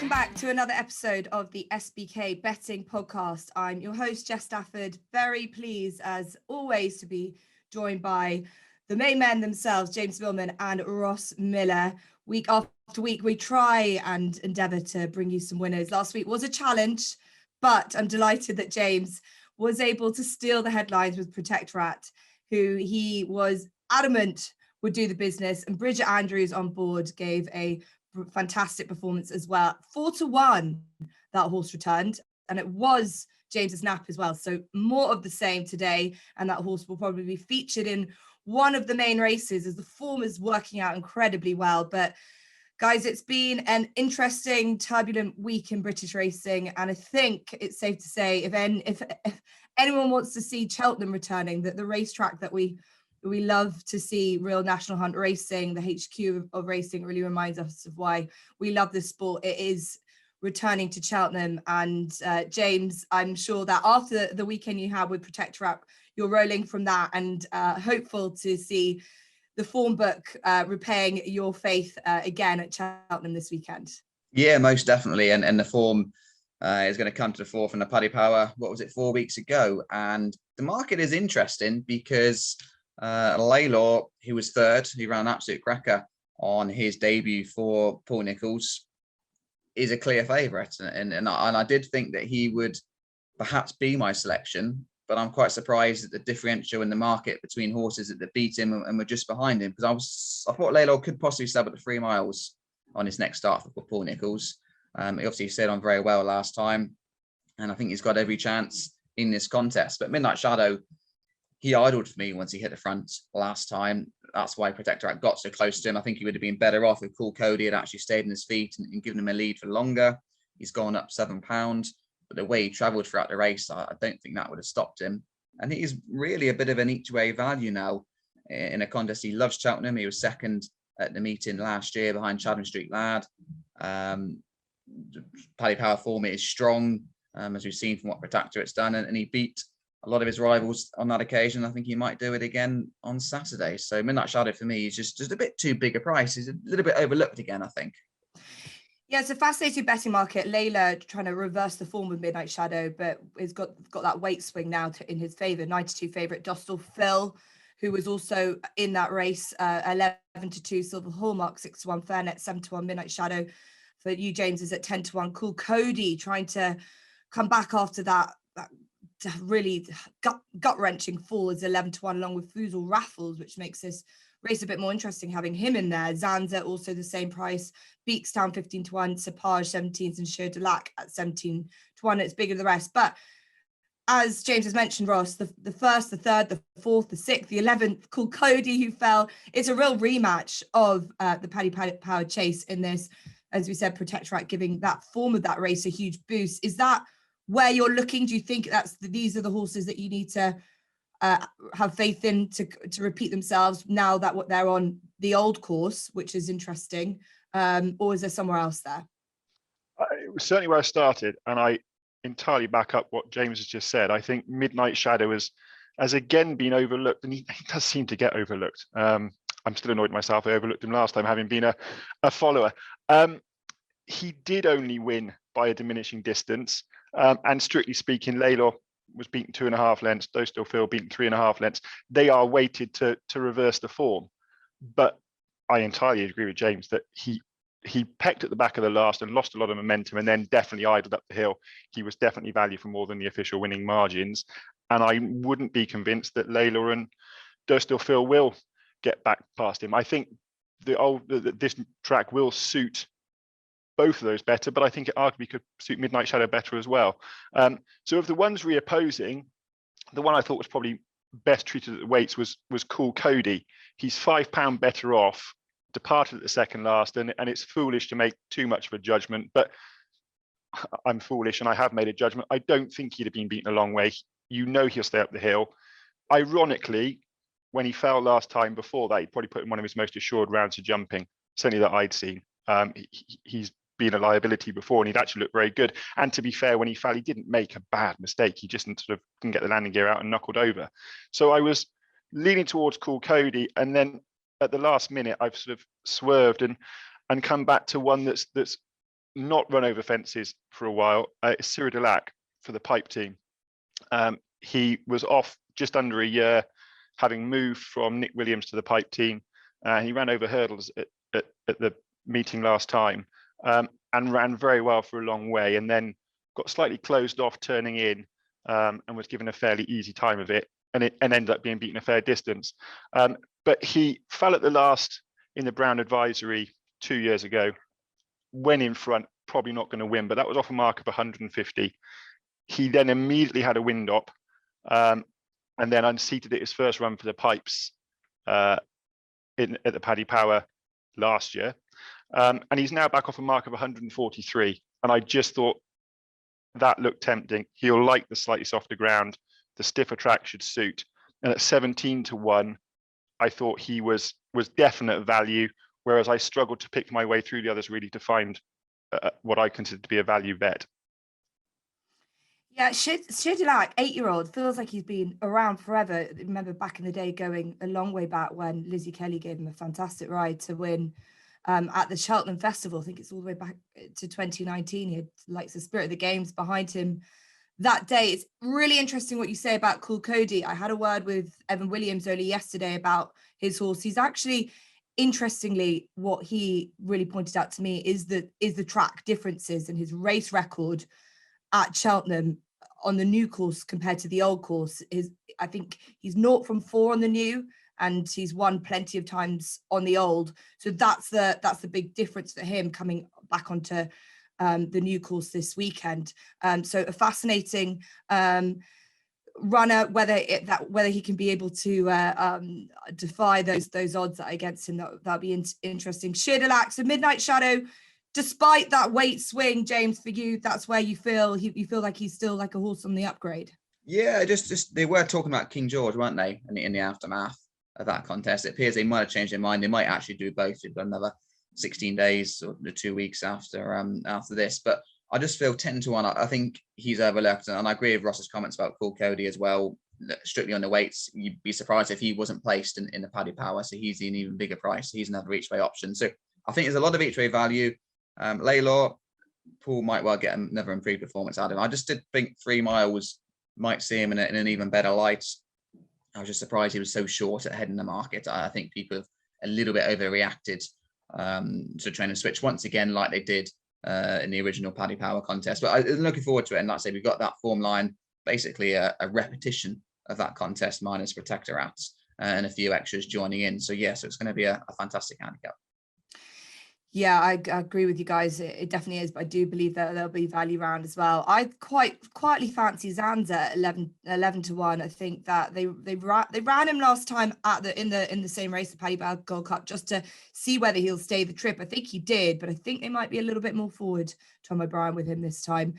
Welcome back to another episode of the SBK Betting Podcast. I'm your host, Jess Stafford. Very pleased, as always, to be joined by the main men themselves, James Millman and Ross Millar. Week after week, we try and endeavour to bring you some winners. Last week was a challenge, but I'm delighted that James was able to steal the headlines with Protectorat, who he was adamant would do the business. And Bridget Andrews on board gave a fantastic performance as well. 4-1 that horse returned, and it was James's nap as well. So more of the same today, and that horse will probably be featured in one of the main races as the form is working out incredibly well. But guys, it's been an interesting, turbulent week in British racing, and I think it's safe to say if anyone wants to see Cheltenham returning, that the racetrack that we love to see, real national hunt racing, the HQ of racing, really reminds us of why we love this sport. It is returning to Cheltenham. And James, I'm sure that after the weekend you had with Protectorat, you're rolling from that and hopeful to see the form book repaying your faith again at Cheltenham this weekend. Yeah, most definitely. And the form is going to come to the fore from the Paddy Power, 4 weeks ago? And the market is interesting because Laylor, who was third, he ran an absolute cracker on his debut for Paul Nicholls, is a clear favourite. And I did think that he would perhaps be my selection, but I'm quite surprised at the differential in the market between horses that beat him and were just behind him, because I thought Laylor could possibly sub at the 3 miles on his next start for Paul Nicholls. He obviously sailed on very well last time, and I think he's got every chance in this contest. But Midnight Shadow, he idled for me once he hit the front last time. That's why Protectorat got so close to him. I think he would have been better off if Cool Cody had actually stayed in his feet and given him a lead for longer. He's gone up £7, but the way he travelled throughout the race, I don't think that would have stopped him. And he's really a bit of an each-way value now in a contest. He loves Cheltenham. He was second at the meeting last year behind Chatham Street Lad. Paddy Power form is strong, as we've seen from what Protectorat's done, and he beat a lot of his rivals on that occasion. I think he might do it again on Saturday. So Midnight Shadow for me is just a bit too big a price. He's a little bit overlooked again, I think. Yeah, it's a fascinating betting market. Layla trying to reverse the form of Midnight Shadow, but he's got that weight swing now in his favour. 92 favourite Dostal Phil, who was also in that race, 11-2 Silver Hallmark, 6-1 Fairnet, 7-1 Midnight Shadow. For you, James, is at 10-1. Cool Cody trying to come back after that really gut-wrenching fall is 11-1, along with Foozle Raffles, which makes this race a bit more interesting having him in there. Zanza also the same price. Beakstown 15-1, Sapage 17s, and Show de Lac at 17-1. It's bigger than the rest. But as James has mentioned, Ross, the first, the third, the fourth, the sixth, the 11th, Cool Cody, who fell. It's a real rematch of the Paddy Power chase in this. As we said, Protectorat giving that form of that race a huge boost. Is that where you're looking? Do you think these are the horses that you need to have faith in to repeat themselves now that what they're on the old course, which is interesting, or is there somewhere else there? It was certainly where I started, and I entirely back up what James has just said. I think Midnight Shadow has again been overlooked, and he does seem to get overlooked. I'm still annoyed at myself. I overlooked him last time, having been a follower. He did only win by a diminishing distance. And strictly speaking, Laylor was beaten 2.5 lengths. Dostal Phil beaten 3.5 lengths. They are weighted to reverse the form. But I entirely agree with James that he pecked at the back of the last and lost a lot of momentum, and then definitely idled up the hill. He was definitely value for more than the official winning margins. And I wouldn't be convinced that Laylor and Dostal Phil will get back past him. I think this track will suit both of those better, but I think it arguably could suit Midnight Shadow better as well. So of the ones reopposing, the one I thought was probably best treated at the weights was Cool Cody. He's £5 better off, departed at the second last, and it's foolish to make too much of a judgment, but I'm foolish and I have made a judgment. I don't think he'd have been beaten a long way. You know he'll stay up the hill. Ironically, when he fell last time before that, he'd probably put in one of his most assured rounds of jumping, certainly that I'd seen. He's been a liability before, and he'd actually looked very good. And to be fair, when he fell, he didn't make a bad mistake. He just sort of didn't get the landing gear out and knuckled over. So I was leaning towards Cool Cody, and then at the last minute, I've sort of swerved and come back to one that's not run over fences for a while. Cyril Delac for the pipe team. He was off just under a year, having moved from Nick Williams to the pipe team. He ran over hurdles at the meeting last time, and ran very well for a long way, and then got slightly closed off turning in, and was given a fairly easy time of it, and ended up being beaten a fair distance. But he fell at the last in the Brown Advisory 2 years ago, went in front, probably not going to win, but that was off a mark of 150. He then immediately had a wind up, and then unseated at his first run for the pipes at the Paddy Power last year. And he's now back off a mark of 143. And I just thought that looked tempting. He'll like the slightly softer ground. The stiffer track should suit. And at 17-1, I thought he was definite value, whereas I struggled to pick my way through the others really to find what I consider to be a value bet. Yeah, Shidilak, 8-year-old, feels like he's been around forever. I remember back in the day, going a long way back when Lizzie Kelly gave him a fantastic ride to win at the Cheltenham Festival. I think it's all the way back to 2019. He had likes the spirit of the games behind him that day. It's really interesting what you say about Cool Cody. I had a word with Evan Williams only yesterday about his horse. He's actually, interestingly, what he really pointed out to me is the track differences and his race record at Cheltenham on the new course compared to the old course. I think he's 0 from 4 on the new, and he's won plenty of times on the old. So that's the big difference for him coming back onto the new course this weekend. So a fascinating runner. Whether he can be able to defy those odds that are against him, that'll be interesting. Shidilak, so Midnight Shadow. Despite that weight swing, James, for you, that's where you feel like he's still like a horse on the upgrade. Yeah, just they were talking about King George, weren't they, in the aftermath of that contest? It appears they might have changed their mind. They might actually do both for another 16 days or 2 weeks after this. But I just feel 10-1. I think he's overlooked, and I agree with Ross's comments about Cool Cody as well. Strictly on the weights, you'd be surprised if he wasn't placed in the Paddy Power. So he's an even bigger price. He's another each way option. So I think there's a lot of each way value. Laylaw, Paul might well get another improved performance out of him. I just did think 3 miles might see him in an even better light. I was just surprised he was so short at head in the market. I think people have a little bit overreacted to train and switch once again, like they did in the original Paddy Power contest. But I'm looking forward to it. And like I say, we've got that form line, basically a repetition of that contest minus Protectorats and a few extras joining in. So so it's going to be a fantastic handicap. Yeah, I agree with you guys. It definitely is, but I do believe that there'll be value round as well. I quite quietly fancy Zanza 11-1. I think that they ran him last time in the same race, the Paddy Power Gold Cup, just to see whether he'll stay the trip. I think he did, but I think they might be a little bit more forward, Tom O'Brien, with him this time.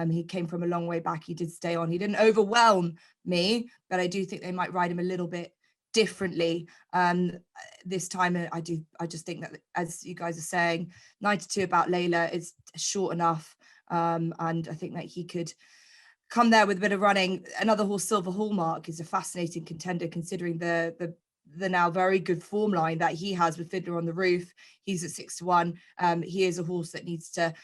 He came from a long way back. He did stay on. He didn't overwhelm me, but I do think they might ride him a little bit differently this time. I just think that, as you guys are saying, 92 about Layla is short enough, and I think that he could come there with a bit of running. Another horse, Silver Hallmark, is a fascinating contender considering the now very good form line that he has with Fiddler on the Roof. He's at 6-1. He is a horse that needs to,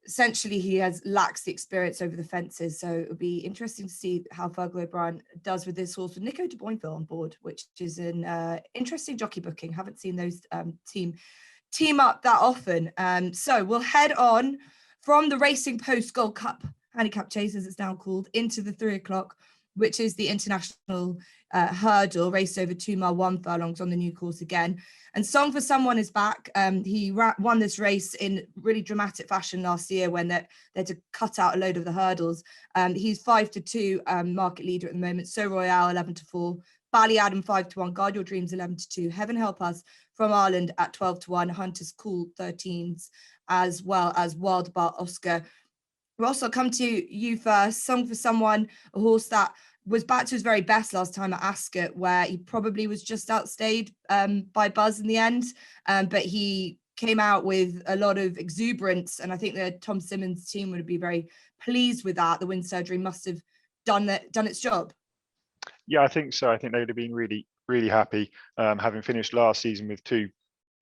essentially, he lacks the experience over the fences. So it'll be interesting to see how Fergal O'Brien does with this horse with Nico de Boinville on board, which is an interesting jockey booking. Haven't seen those team up that often. So we'll head on from the Racing Post Gold Cup Handicap Chase, as it's now called, into the 3 o'clock, which is the international hurdle, raced over 2 mile 1 furlongs on the new course again. And Song for Someone is back. He won this race in really dramatic fashion last year when they had to cut out a load of the hurdles. He's 5-2 market leader at the moment. So Royale 11-4, Bally Adam 5-1, Guard Your Dreams 11-2, Heaven Help Us from Ireland at 12-1, Hunter's Cool 13s, as well as Wild Bar Oscar. Ross, I'll come to you first. Song for Someone, a horse that was back to his very best last time at Ascot, where he probably was just outstayed by Buzz in the end. But he came out with a lot of exuberance, and I think the Tom Simmons team would be very pleased with that. The wind surgery must have done its job. Yeah, I think so. I think they would have been really, really happy, having finished last season with 2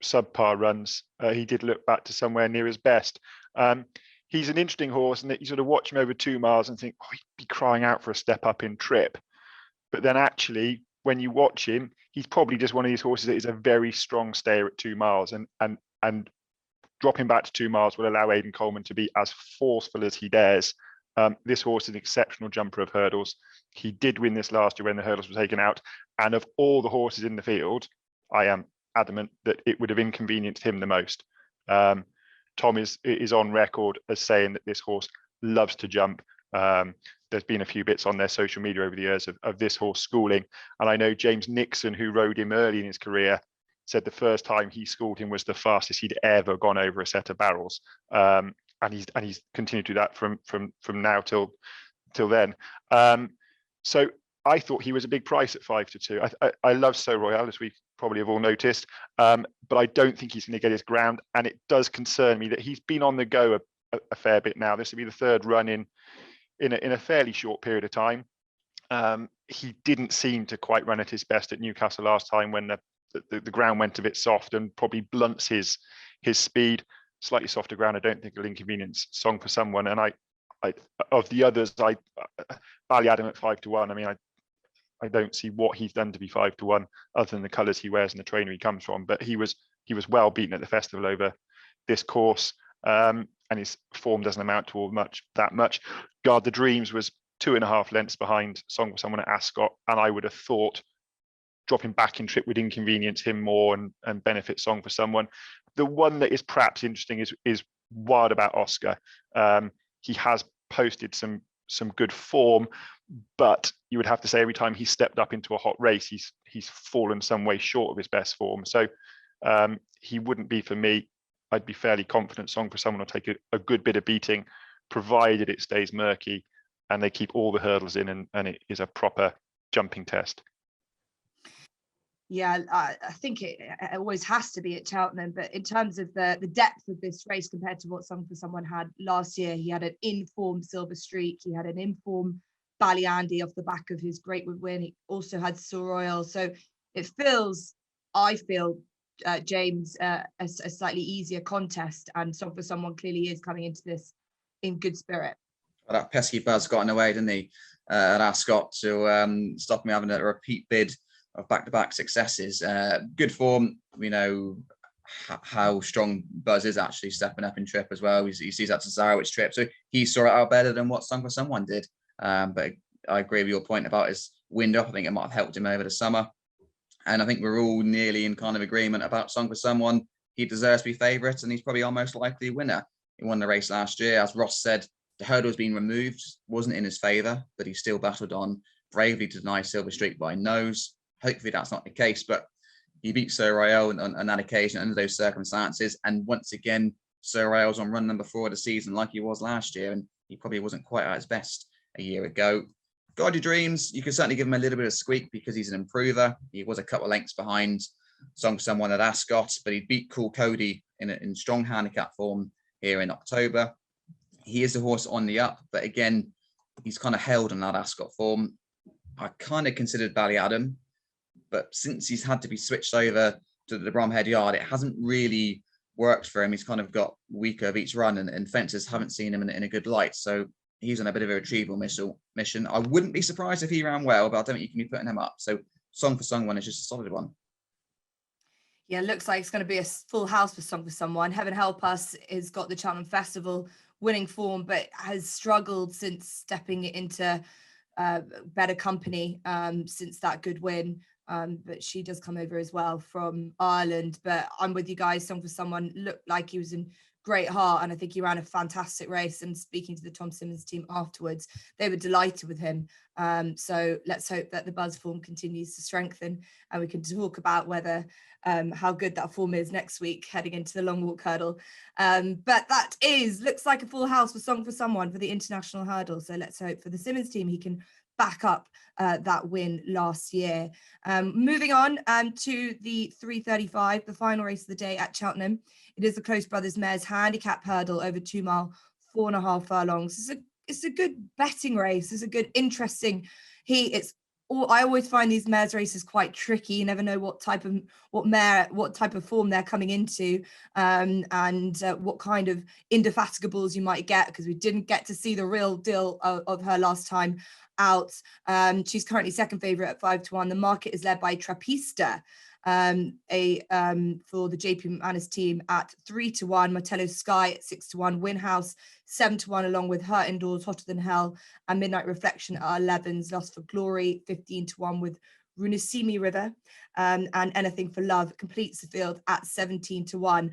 subpar runs. He did look back to somewhere near his best. He's an interesting horse, and that you sort of watch him over 2 miles and think, oh, he'd be crying out for a step up in trip. But then actually, when you watch him, he's probably just one of these horses that is a very strong stayer at 2 miles, and dropping back to 2 miles will allow Aidan Coleman to be as forceful as he dares. This horse is an exceptional jumper of hurdles. He did win this last year when the hurdles were taken out. And of all the horses in the field, I am adamant that it would have inconvenienced him the most. Tom is on record as saying that this horse loves to jump. There's been a few bits on their social media over the years of this horse schooling. And I know James Nixon, who rode him early in his career, said the first time he schooled him was the fastest he'd ever gone over a set of barrels. And he's continued to do that from now till then. So I thought he was a big price at 5-2. I love So Royale, as we probably have all noticed, but I don't think he's going to get his ground. And it does concern me that he's been on the go a fair bit now. This will be the third run in a fairly short period of time. He didn't seem to quite run at his best at Newcastle last time when the ground went a bit soft and probably blunts his speed. Slightly softer ground, I don't think will inconvenience Song for Someone. And I of the others, Ballyadam at 5-1. I mean, I don't see what he's done to be 5-1 other than the colours he wears and the trainer he comes from. But he was well beaten at the festival over this course, and his form doesn't amount to that much. Guard the Dreams was 2.5 lengths behind Song for Someone at Ascot, and I would have thought dropping back in trip would inconvenience him more and benefit Song for Someone. The one that is perhaps interesting is Wild About Oscar. He has posted some good form, but you would have to say every time he stepped up into a hot race, he's fallen some way short of his best form. So he wouldn't be for me. I'd be fairly confident Song for Someone will take a good bit of beating, provided it stays murky and they keep all the hurdles in and it is a proper jumping test. Yeah, I think it always has to be at Cheltenham, but in terms of the depth of this race compared to what Song for Someone had last year, he had an informed Silver Streak, he had an informed Ballyandy off the back of his Greatwood win, he also had Sir Royal, so it feels, I feel, James, a slightly easier contest, and Song for Someone clearly is coming into this in good spirit. Well, that pesky buzz got in the way, didn't he, at Ascot, to stop me having a repeat bid of back-to-back successes. Good form. We know how strong Buzz is actually stepping up in trip as well. He sees that to Zarowitz trip, so he saw it out better than what Song for Someone did. But I agree with your point about his wind up. I think it might have helped him over the summer, and I think we're all nearly in kind of agreement about Song for Someone. He deserves to be favourite, and he's probably our most likely winner. He won the race last year, as Ross said. The hurdle has been removed, wasn't in his favour, but he still battled on bravely to deny Silver Streak by nose. Hopefully that's not the case, but he beat Sir Royal on that occasion under those circumstances. And once again, Sir Royal's on run number 4 of the season like he was last year, and he probably wasn't quite at his best a year ago. Guard Your Dreams, you can certainly give him a little bit of squeak because he's an improver. He was a couple of lengths behind Song for Someone at Ascot, but he beat Cool Cody in strong handicap form here in October. He is a horse on the up, but again, he's kind of held on that Ascot form. I kind of considered Ballyadam, but since he's had to be switched over to the Bromhead Yard, it hasn't really worked for him. He's kind of got weaker of each run, and fences haven't seen him in a good light. So he's on a bit of a retrieval mission. I wouldn't be surprised if he ran well, but I don't think you can be putting him up. So Song for Someone is just a solid one. Yeah, looks like it's going to be a full house for Song for Someone. Heaven help us, has got the Cheltenham Festival winning form, but has struggled since stepping into better company since that good win. But she does come over as well from Ireland. But I'm with you guys. Song for Someone looked like he was in great heart, and I think he ran a fantastic race. And speaking to the Tom Simmons team afterwards, they were delighted with him. So let's hope that the buzz form continues to strengthen, and we can talk about whether how good that form is next week heading into the long walk hurdle. But that looks like a full house for Song for Someone for the international hurdle. So let's hope for the Simmons team he can back up that win last year. Moving on to the 3:35, the final race of the day at Cheltenham. It is the Close Brothers Mares Handicap hurdle over 2 mile, 4.5 furlongs. It's a good betting race. It's a good, interesting heat. It's I always find these mares races quite tricky. You never know what type of form they're coming into, and what kind of indefatigables you might get, because we didn't get to see the real deal of her last time out. She's currently second favourite at 5-1. The market is led by Trapista, for the JP McManus team at 3-1, Martello Sky at 6-1, Winhouse 7-1, along with Her Indoors, Hotter Than Hell, and Midnight Reflection at 11s, Lost for Glory 15-1 with Runasimi River, and Anything for Love completes the field at 17-1.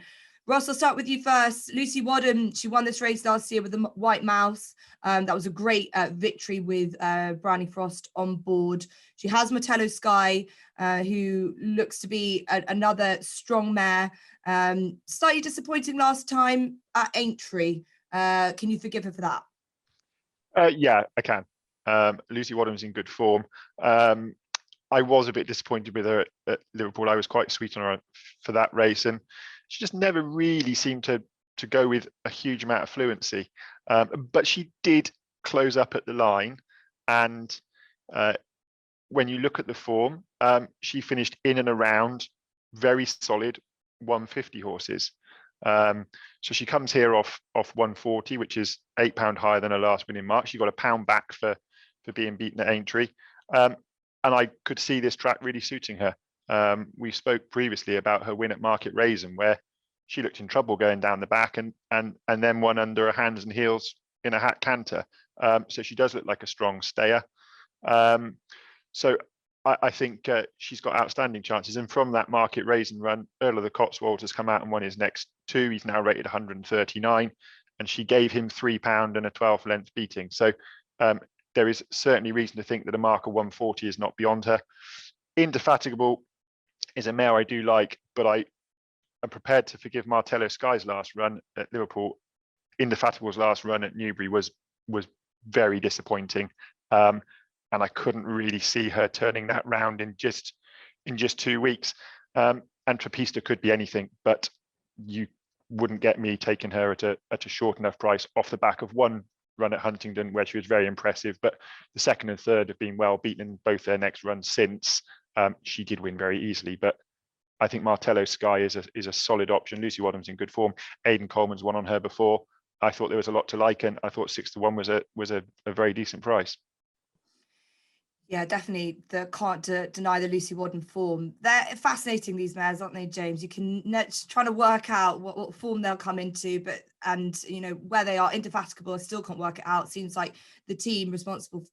Ross, I'll start with you first. Lucy Wadham, she won this race last year with the White Mouse. That was a great victory with Brownie Frost on board. She has Martello Sky, who looks to be another strong mare. Slightly disappointing last time at Aintree. Can you forgive her for that? Yeah, I can. Lucy Wadham's in good form. I was a bit disappointed with her at Liverpool. I was quite sweet on her for that race, and she just never really seemed to go with a huge amount of fluency. But she did close up at the line, and when you look at the form, she finished in and around very solid 150 horses. So she comes here off 140, which is £8 higher than her last win in March. She got £1 back for being beaten at Aintree. And I could see this track really suiting her. We spoke previously about her win at Market Raisin, where she looked in trouble going down the back and then won under her hands and heels in a hat canter. So she does look like a strong stayer. So I think she's got outstanding chances. And from that Market Raisin run, Earl of the Cotswolds has come out and won his next two. He's now rated 139, and she gave him £3 and a 12-length beating. So there is certainly reason to think that a marker 140 is not beyond her. Indefatigable is a mare I do like, but I am prepared to forgive Martello Sky's last run at Liverpool. Indefatigable's last run at Newbury was very disappointing, and I couldn't really see her turning that round in just 2 weeks. And Trapista could be anything, but you wouldn't get me taking her at a short enough price off the back of one run at Huntingdon, where she was very impressive, but the second and third have been well beaten in both their next runs since. She did win very easily, but I think Martello Sky is a solid option. Lucy Wadham's in good form. Aidan Coleman's won on her before. I thought there was a lot to like, and I thought 6-1 was a very decent price. Yeah, definitely. Can't deny the Lucy Wadham form. They're fascinating, these mares, aren't they, James? You can trying to work out what form they'll come into, and where they are. Indefatigable, I still can't work it out. Seems like the team responsible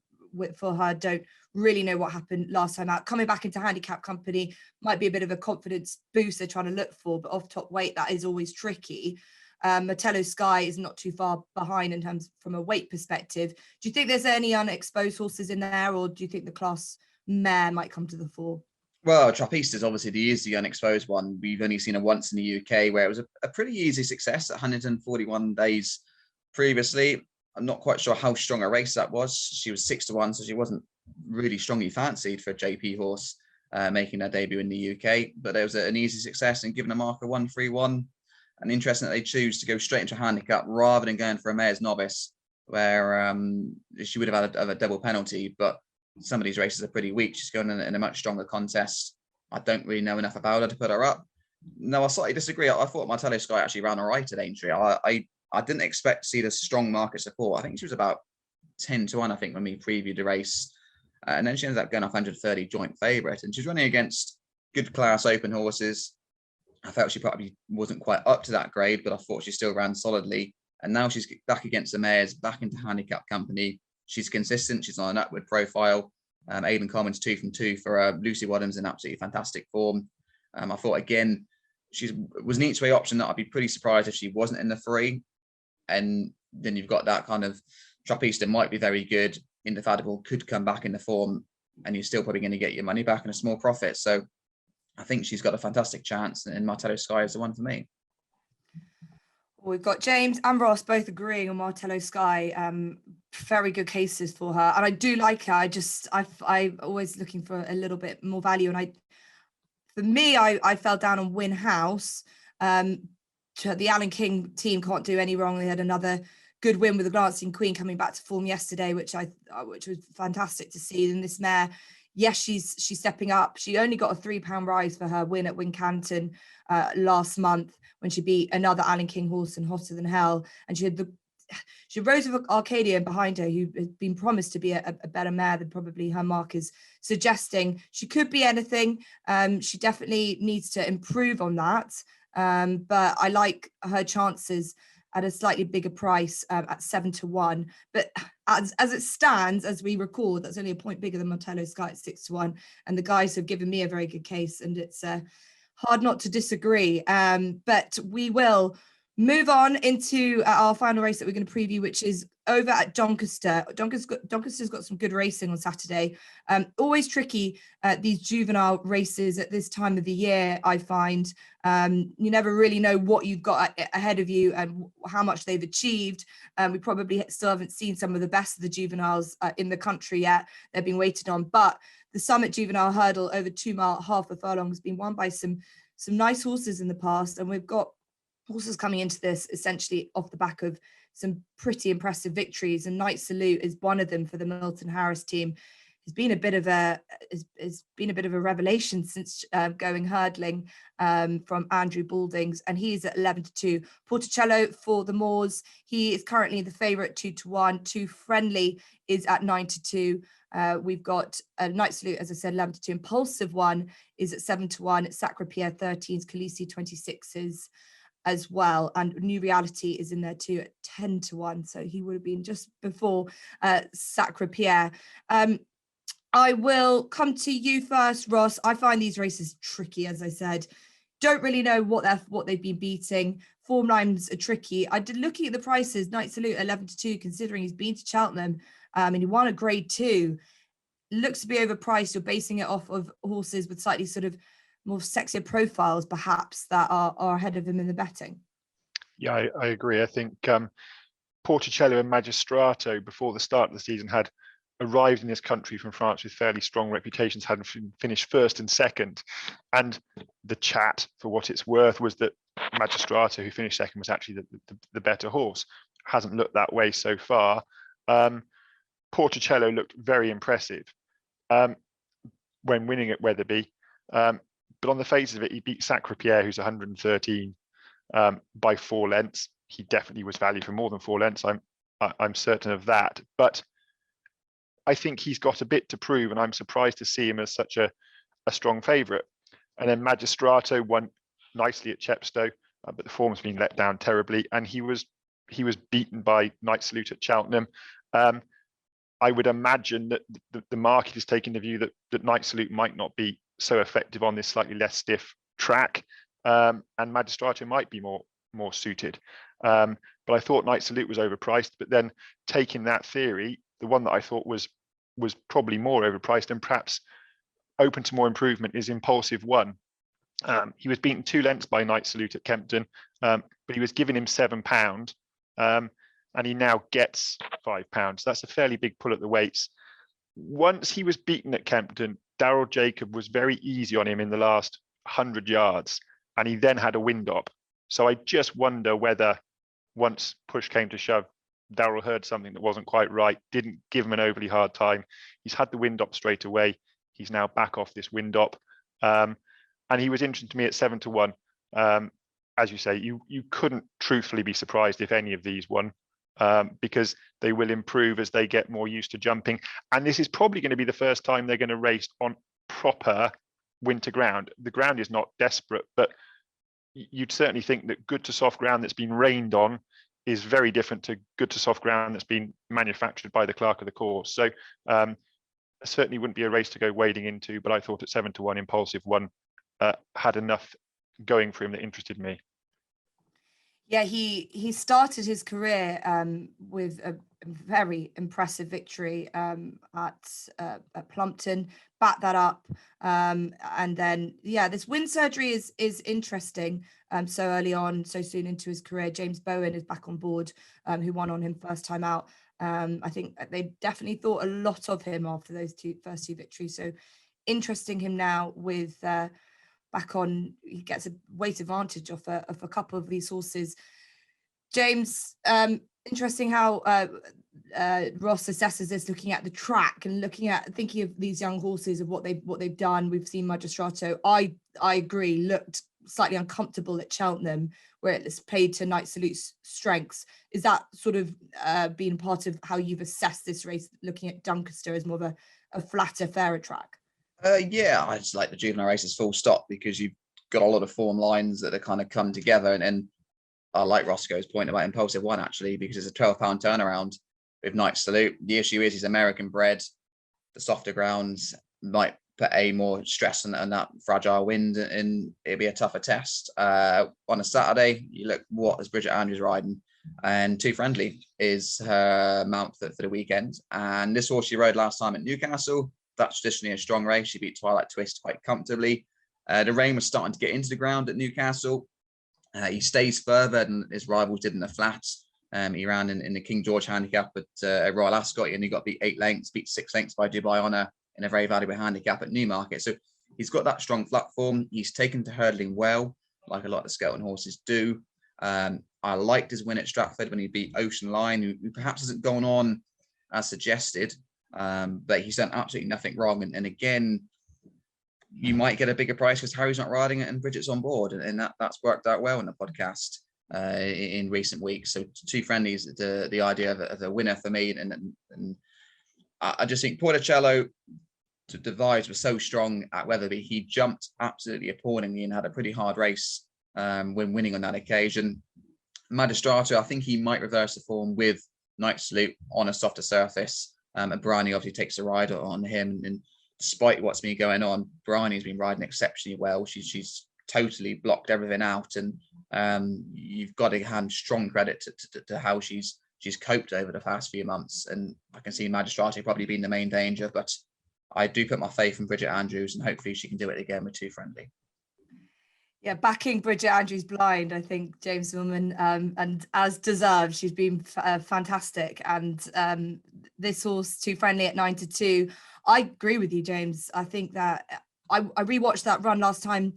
for her don't really know what happened last time out. Coming back into handicap company might be a bit of a confidence boost they're trying to look for, but off top weight, that is always tricky. Martello Sky is not too far behind in terms from a weight perspective. Do you think there's any unexposed horses in there, or do you think the class mare might come to the fore? Well, Trapista is obviously the easy unexposed one. We've only seen her once in the UK, where it was a pretty easy success at 141 days previously. I'm not quite sure how strong a race that was. She was 6-1, so she wasn't really strongly fancied for a JP horse making her debut in the UK. But there was an easy success, and given a marker 131. And interesting that they choose to go straight into a handicap rather than going for a mare's novice, where she would have had a double penalty. But some of these races are pretty weak. She's going in a much stronger contest. I don't really know enough about her to put her up. No, I slightly disagree. I thought Martello Sky actually ran all right at Aintree. I didn't expect to see the strong market support. I think she was about 10-1, I think, when we previewed the race. And then she ended up going 130 joint favourite. And she's running against good class open horses. I felt she probably wasn't quite up to that grade, but I thought she still ran solidly. And now she's back against the mares, back into handicap company. She's consistent. She's on an upward profile. Aidan Coleman's 2 from 2 for Lucy Wadham's in absolutely fantastic form. I thought, again, she was an each way option that I'd be pretty surprised if she wasn't in the 3. And then you've got that kind of Trapista might be very good. Indefatigable could come back in the form, and you're still probably going to get your money back in a small profit. So I think she's got a fantastic chance, and Martello Sky is the one for me. We've got James and Ross both agreeing on Martello Sky. Very good cases for her, and I do like her. I'm always looking for a little bit more value, and I fell down on Winhouse. The Alan King team can't do any wrong. They had another good win with the Glancing Queen coming back to form yesterday, which was fantastic to see. And this mare, yes, she's stepping up. She only got a £3 rise for her win at Wincanton last month when she beat another Alan King horse in Hotter Than Hell, and she had Rose of Arcadia behind her, who has been promised to be a better mare than probably her mark is suggesting. She could be anything. She definitely needs to improve on that. But I like her chances at a slightly bigger price at 7-1. But as it stands, as we record, that's only a point bigger than Montello Sky at 6-1. And the guys have given me a very good case, and it's hard not to disagree. But we will move on into our final race that we're going to preview, which is over at Doncaster. Doncaster's got some good racing on Saturday. Always tricky, these juvenile races at this time of the year, I find. You never really know what you've got ahead of you and how much they've achieved. We probably still haven't seen some of the best of the juveniles in the country yet. They've been waited on. But the Summit Juvenile Hurdle over 2 mile, half a furlong, has been won by some nice horses in the past. And we've got horses coming into this essentially off the back of some pretty impressive victories, and Night Salute is one of them for the Milton Harris team. Has been a bit of a revelation since going hurdling from Andrew Baldings, and he's at 11-2. Porticello for the Moors, he is currently the favourite 2-1. Too Friendly is at 9-2. We've got Night Salute, as I said, 11-2. Impulsive One is at 7-1. Sacre Pierre 13s, Khaleesi 26s. As well, and New Reality is in there too at 10-1, so he would have been just before Sacre Pierre. I will come to you first, Ross. I find these races tricky, as I said. Don't really know what they've been beating. Form lines are tricky. I did looking at the prices. Night Salute 11-2, considering he's been to Cheltenham and he won a Grade 2. Looks to be overpriced. You're basing it off of horses with slightly sort of more sexier profiles, perhaps, that are ahead of him in the betting. Yeah, I agree. I think Porticello and Magistrato, before the start of the season, had arrived in this country from France with fairly strong reputations, had finished first and second. And the chat, for what it's worth, was that Magistrato, who finished second, was actually the better horse. Hasn't looked that way so far. Porticello looked very impressive when winning at Wetherby. But on the face of it, he beat Sacre Pierre, who's 113, by 4 lengths. He definitely was valued for more than 4 lengths. I'm certain of that. But I think he's got a bit to prove, and I'm surprised to see him as such a strong favourite. And then Magistrato won nicely at Chepstow, but the form's been let down terribly, and he was beaten by Night Salute at Cheltenham. I would imagine that the market is taking the view that Night Salute might not be so effective on this slightly less stiff track, and Magistrato might be more suited. But I thought Night Salute was overpriced. But then, taking that theory, the one that I thought was probably more overpriced and perhaps open to more improvement is Impulsive One. He was beaten 2 lengths by Night Salute at Kempton, but he was giving him £7, and he now gets £5. That's a fairly big pull at the weights. Once he was beaten at Kempton, Daryl Jacob was very easy on him in the last 100 yards, and he then had a wind up. So I just wonder whether, once push came to shove, Daryl heard something that wasn't quite right, didn't give him an overly hard time. He's had the wind up straight away. He's now back off this wind up. And he was interesting to me at 7-1. As you say, you couldn't truthfully be surprised if any of these won, because they will improve as they get more used to jumping. And this is probably going to be the first time they're going to race on proper winter ground. The ground is not desperate, but you'd certainly think that good to soft ground that's been rained on is very different to good to soft ground that's been manufactured by the clerk of the course. So certainly wouldn't be a race to go wading into, but I thought at 7-1, Impulsive One had enough going for him that interested me. Yeah, he started his career with a very impressive victory at Plumpton, backed that up, and then this wind surgery is interesting. So early on, so soon into his career. James Bowen is back on board, who won on him first time out. I think they definitely thought a lot of him after those first two victories. So interesting him now with. Back on, he gets a weight advantage of a couple of these horses. James, interesting how Ross assesses this looking at the track and thinking of these young horses of what they've done. We've seen Magistrato. I agree, looked slightly uncomfortable at Cheltenham, where it's played to Night Salute's strengths. Is that sort of been part of how you've assessed this race, looking at Doncaster as more of a flatter, fairer track? Yeah, I just like the juvenile races full stop, because you've got a lot of form lines that are kind of come together. And I like Roscoe's point about Impulsive One, actually, because it's a £12 turnaround with Night Salute. The issue is he's American bred. The softer grounds might put more stress on that fragile wind, and it'll be a tougher test. On a Saturday, you look, what is Bridget Andrews riding? And Too Friendly is her mount for the weekend. And this horse she rode last time at Newcastle, that's traditionally a strong race. She beat Twilight Twist quite comfortably. The rain was starting to get into the ground at Newcastle. He stays further than his rivals did in the flats. He ran in the King George Handicap at Royal Ascot, and he got beat 8 lengths, beat 6 lengths by Dubai Honour in a very valuable handicap at Newmarket. So he's got that strong flat form. He's taken to hurdling well, like a lot of the Skelton horses do. I liked his win at Stratford when he beat Ocean Line, who perhaps hasn't gone on as suggested, but he's done absolutely nothing wrong. And again, you might get a bigger price because Harry's not riding it and Bridget's on board, and that's worked out well in the podcast in recent weeks. So Too Friendly is the idea of a winner for me, and I just think Porticello, the vibes were so strong at Wetherby. He jumped absolutely appallingly and had a pretty hard race when winning on that occasion. Magistrato, I think he might reverse the form with Night Salute on a softer surface, and Bryony obviously takes a ride on him, and despite what's been going on, Bryony's been riding exceptionally well. She's totally blocked everything out, and you've got to hand strong credit to how she's coped over the past few months. And I can see Magistrati probably being the main danger, but I do put my faith in Bridget Andrews, and hopefully she can do it again with Too Friendly. Yeah, backing Bridget Andrews blind, I think, James Millman, and as deserved. She's been fantastic. And this horse, Too Friendly at 9-2, I agree with you, James. I think that I rewatched that run last time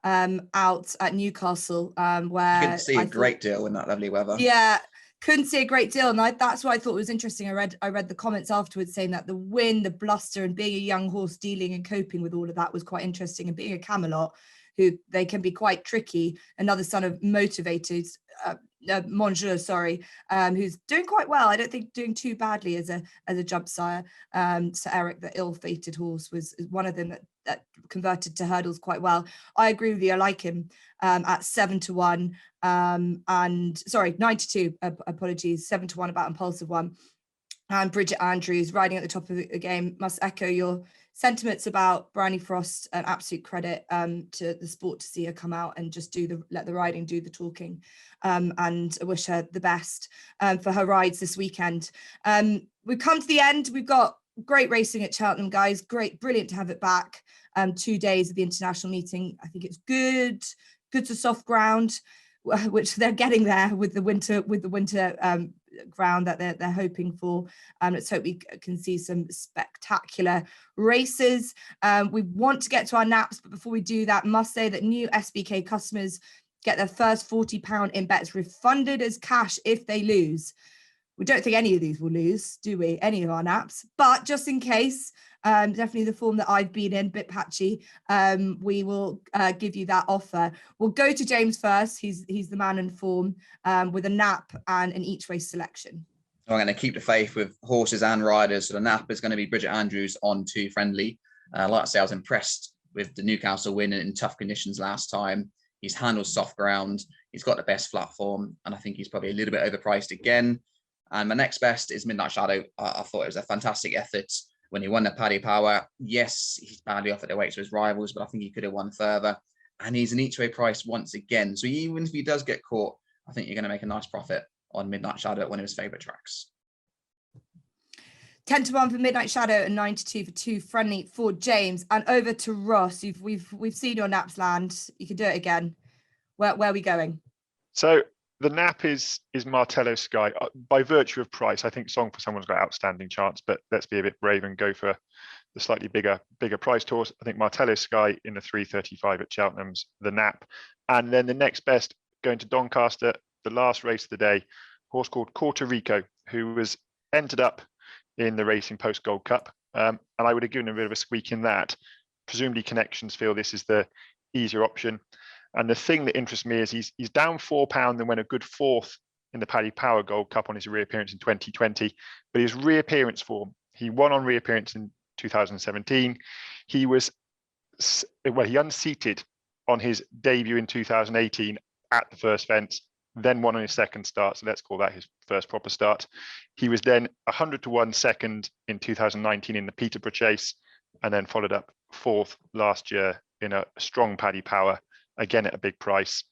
out at Newcastle, where you couldn't see a great deal in that lovely weather. Yeah, couldn't see a great deal, and that's what I thought was interesting. I read the comments afterwards saying that the wind, the bluster, and being a young horse dealing and coping with all of that was quite interesting. And being a Camelot, who they can be quite tricky. Another son of Motivated, Monsieur, who's doing quite well. I don't think doing too badly as a jump sire. Sir Eric, the ill-fated horse, was one of them that converted to hurdles quite well. I agree with you. I like him at 7-1, and sorry, 9-2. Apologies, 7-1 about Impulsive One. And Bridget Andrews riding at the top of the game. Must echo your sentiments about Bryony Frost. An absolute credit to the sport to see her come out and just let the riding do the talking. And I wish her the best for her rides this weekend. We've come to the end. We've got great racing at Cheltenham, guys. Brilliant to have it back. 2 days of the international meeting. I think it's good to soft ground, which they're getting there with the winter ground that they're hoping for. Let's hope we can see some spectacular races. We want to get to our naps, but before we do that, must say that new SBK customers get their first £40 in bets refunded as cash if they lose. We don't think any of these will lose, do we? Any of our naps, but just in case, definitely the form that I've been in, bit patchy, we will give you that offer. We'll go to James first. He's the man in form, with a nap and an each way selection. I'm going to keep the faith with horses and riders. So the nap is going to be Bridget Andrews on Too Friendly. Like I say, I was impressed with the Newcastle win in tough conditions last time. He's handled soft ground. He's got the best flat form, and I think he's probably a little bit overpriced again. And my next best is Midnight Shadow. I thought it was a fantastic effort when he won the Paddy Power. Yes, he's badly off at the weight to his rivals, but I think he could have won further. And he's an each way price once again. So even if he does get caught, I think you're going to make a nice profit on Midnight Shadow at one of his favourite tracks. 10-1 for Midnight Shadow and 9-2 for Too Friendly for James. And over to Ross. We've seen your naps land. You can do it again. Where are we going? So the nap is Martello Sky. By virtue of price, I think Song for Someone's got outstanding chance, but let's be a bit brave and go for the slightly bigger priced horse. I think Martello Sky in the 3:35 at Cheltenham's the nap. And then the next best, going to Doncaster, the last race of the day, horse called Puerto Rico, who was ended up in the Racing Post Gold Cup, and I would have given him a bit of a squeak in that. Presumably connections feel this is the easier option. And the thing that interests me is he's down £4 and went a good fourth in the Paddy Power Gold Cup on his reappearance in 2020. But his reappearance form, he won on reappearance in 2017. He unseated on his debut in 2018 at the first fence, then won on his second start. So let's call that his first proper start. He was then 100-1 second in 2019 in the Peterborough Chase, and then followed up fourth last year in a strong Paddy Power, again at a big price.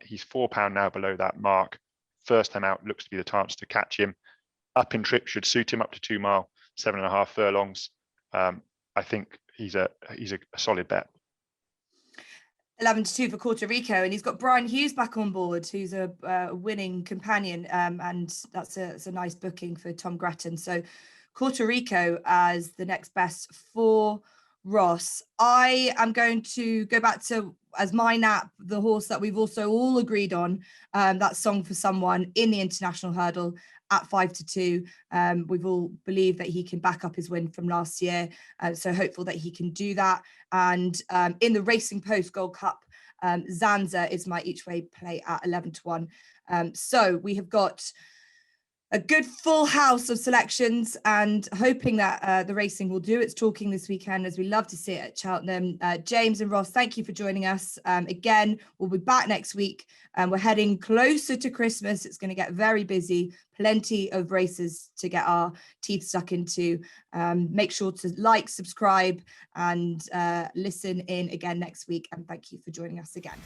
He's £4 now below that mark. First time out looks to be the chance to catch him. Up in trip should suit him up to 2 mile, 7.5 furlongs. I think he's a solid bet. 11-2 for Puerto Rico, and he's got Brian Hughes back on board, who's a winning companion, and that's a nice booking for Tom Grattan. So Puerto Rico as the next best for Ross. I am going to go back to, as my nap, the horse that we've also all agreed on, that Song for Someone in the international hurdle at 5-2. We've all believed that he can back up his win from last year, so hopeful that he can do that. And in the Racing Post Gold Cup, Zanza is my each way play at 11-1. So we have got a good full house of selections, and hoping that the racing will do its talking this weekend, as we love to see it at Cheltenham. James and Ross, thank you for joining us. Again, we'll be back next week, and we're heading closer to Christmas. It's going to get very busy, plenty of races to get our teeth stuck into. Make sure to like, subscribe, and listen in again next week. And thank you for joining us again.